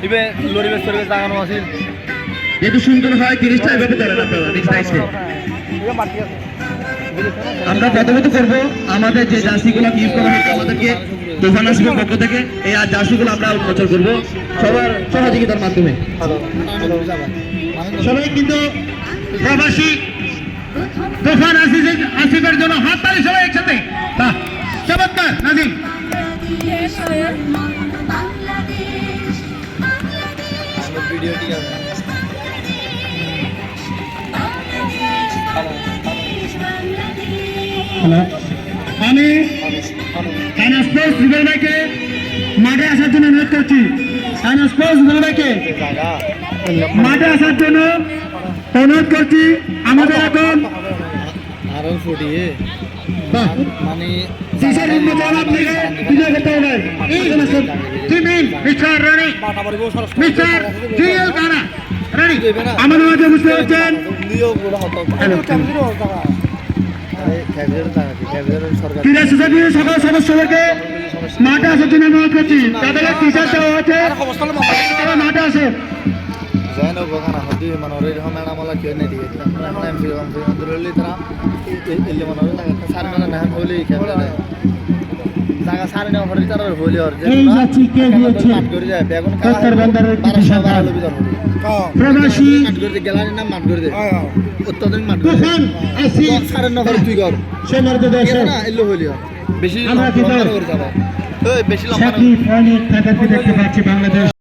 ইবে লরিবে সরিবে জাগানো আছে যেহেতু সুন্দর হয় 30টা এভাবে ধরেন আপনারা ডিস্টাইসে আমরা প্রথমত করব আমাদের যে জার্সিগুলো ইউজ করা হয়েছে আমাদেরকে তুফান আসবের পক্ষ থেকে এই জার্সিগুলো আমরা উন্মোচন করব সবার সহযোগিতার মাধ্যমে সবাই কিন্তু প্রবাসী তুফান আসিফের জন্য হাততালি সবাই একসাথে বাহ চমৎকার নাজিম ভিডিও ঠিক আছে আমি স্পোর্টস রুবেল ভাইকে মাঠে আসার জন্য অনুরোধ করছি স্পোর্টস রুবেল ভাইকে মাঠে আসার জন্য অনুরোধ করছি আমাদের এখন আরো ফুটি মানে সিসার উন্মোচন আপনাকে বিজয় করতে হবে মিস্টার রানি মিস্টার জিএল কানা রানি আমাদের মাঝে বুঝতে পারছেন ক্রীড়া সোসাইটির সকল সদস্যদেরকে মাঠে আসার জন্য অনুরোধ করছি তাদেরকে টি শার্ট দেওয়া হচ্ছে তারা মাঠে আসে জানো গোখানা হদি মনোরে রহমান আমলা কে নে দিয়ে আমরা এমপি ধরলি তারা এলে মনোরে একটা সার মানে না হলি কেমন জায়গা সার না হরি তারা হলি আর যে এই যাচ্ছি কে দিয়েছে মাঠ করে যায় বেগুন ডক্টর বান্দারের বারো লবি ধরলি প্রবাসী মাঠ করে গেলানি না মাঠ করে দে অত্যাধুনিক মাঠ করে তুফান আসিফ সার না হরি তুই কর সমর্থ দেশে না এলে হলি বেশি আমরা কি করে যাব বেশি লম্বা সাকিব অনেক টাকা দেখতে পাচ্ছি বাংলাদেশ